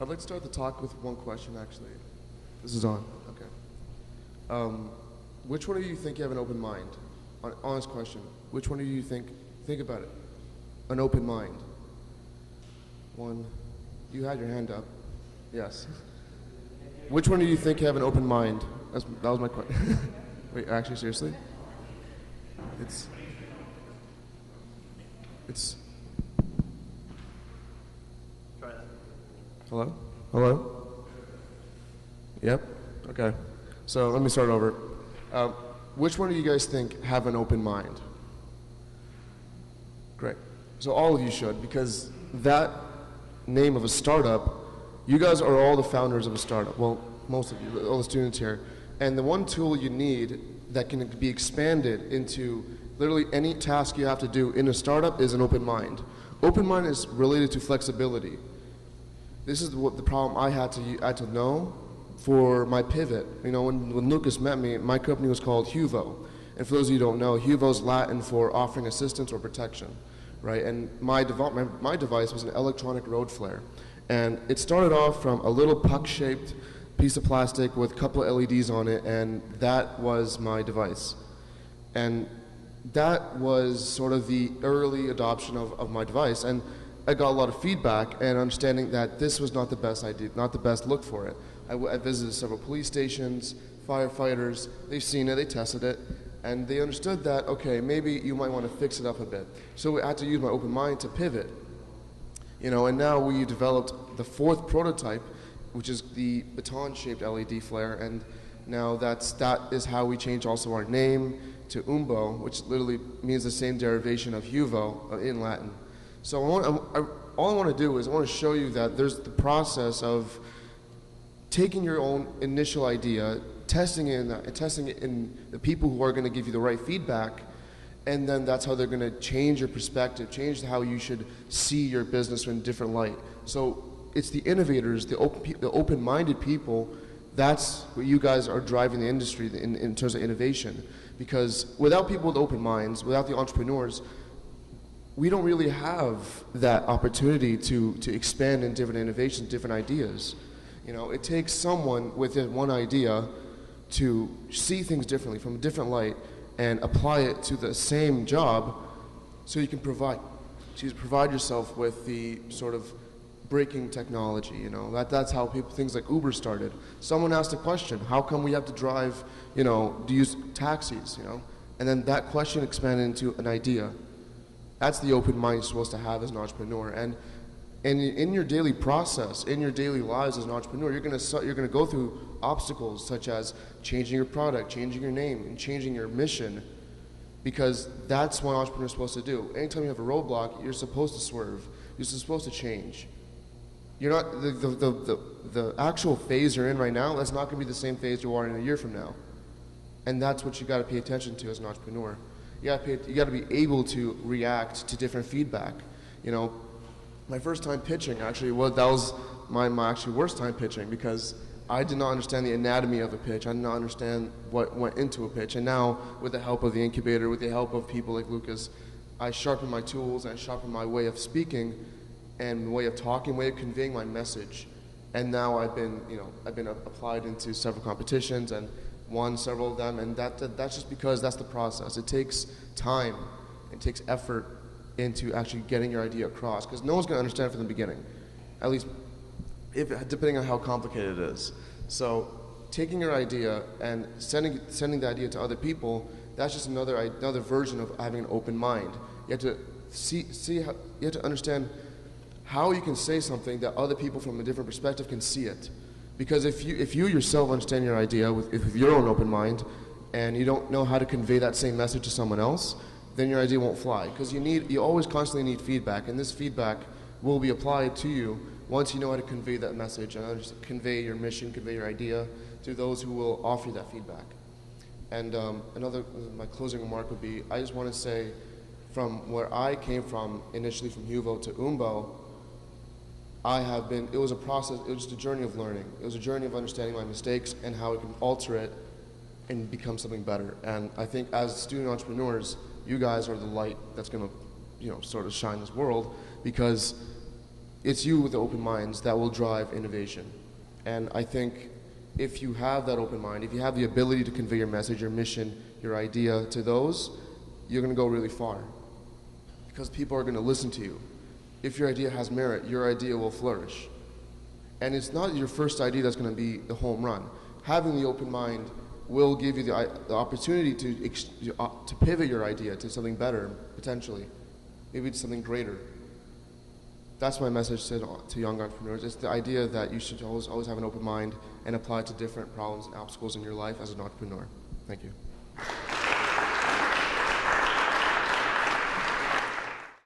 I'd like to start the talk with one question, actually. This is on. Okay. Which one of you think you have an open mind? Honest question. Which one of you think about it? An open mind. One. You had your hand up. Yes. Which one of you think you have an open mind? That was my question. Wait, actually, seriously? It's. Try that. Hello? Hello? Yep? Okay. So let me start over. Which one of you guys think have an open mind? Great. So all of you should, because that name of a startup, you guys are all the founders of a startup. Well, most of you, all the students here. And the one tool you need that can be expanded into literally any task you have to do in a startup is an open mind. Open mind is related to flexibility. This is what the problem I had to know for my pivot. You know, when Lucas met me, my company was called Huvo. And for those of you who don't know, Huvo is Latin for offering assistance or protection, right? And my device was an electronic road flare. And it started off from a little puck-shaped piece of plastic with a couple of LEDs on it, and that was my device. And that was sort of the early adoption of my device. And I got a lot of feedback and understanding that this was not the best idea, not the best look for it. I visited several police stations, firefighters, they've seen it, they tested it, and they understood that, okay, maybe you might want to fix it up a bit. So I had to use my open mind to pivot. You know, and now we developed the fourth prototype, which is the baton-shaped LED flare, and now that is how we changed also our name to Umbo, which literally means the same derivation of Huvo in Latin. So all I want to do is I want to show you that there's the process of taking your own initial idea, testing it in the people who are going to give you the right feedback, and then that's how they're going to change your perspective, change how you should see your business in a different light. So it's the innovators, the open-minded people, that's what you guys are driving the industry in terms of innovation. Because without people with open minds, without the entrepreneurs, we don't really have that opportunity to expand in different innovations, different ideas. You know, it takes someone with one idea to see things differently, from a different light, and apply it to the same job, so you can provide yourself with the sort of breaking technology. You know, that's how things like Uber started. Someone asked a question: how come we have to drive, to use taxis? And then that question expanded into an idea. That's the open mind you're supposed to have as an entrepreneur. And in your daily process, in your daily lives as an entrepreneur, you're going to go through obstacles such as changing your product, changing your name, and changing your mission, because that's what entrepreneurs are supposed to do. Anytime you have a roadblock, you're supposed to swerve. You're supposed to change. You're not the actual phase you're in right now. That's not going to be the same phase you are in a year from now, and that's what you got to pay attention to as an entrepreneur. You got to be able to react to different feedback. My first time pitching, actually, that was my actually worst time pitching, because I did not understand the anatomy of a pitch. I did not understand what went into a pitch. And now, with the help of the incubator, with the help of people like Lucas, I sharpened my tools, and I sharpened my way of speaking and way of talking, way of conveying my message. And now I've been applied into several competitions and won several of them. And that's just because that's the process. It takes time. It takes effort into actually getting your idea across, because no one's going to understand from the beginning, at least depending on how complicated it is. So taking your idea and sending the idea to other people, that's just another version of having an open mind. You have to you have to understand how you can say something that other people from a different perspective can see it. Because if you yourself understand your idea with your own open mind, and you don't know how to convey that same message to someone else, then your idea won't fly. Because you always constantly need feedback, and this feedback will be applied to you once you know how to convey that message and convey your mission, convey your idea to those who will offer you that feedback. And my closing remark would be, I just want to say, from where I came from, initially from Huvo to Umbo, it was a process, it was just a journey of learning. It was a journey of understanding my mistakes and how I can alter it and become something better. And I think as student entrepreneurs, you guys are the light that's going to, sort of shine this world, because it's you with the open minds that will drive innovation. And I think if you have that open mind, if you have the ability to convey your message, your mission, your idea to those, you're going to go really far. Because people are going to listen to you. If your idea has merit, your idea will flourish. And it's not your first idea that's going to be the home run. Having the open mind will give you the opportunity to pivot your idea to something better, potentially. Maybe to something greater. That's my message to young entrepreneurs. It's the idea that you should always have an open mind and apply it to different problems and obstacles in your life as an entrepreneur. Thank you.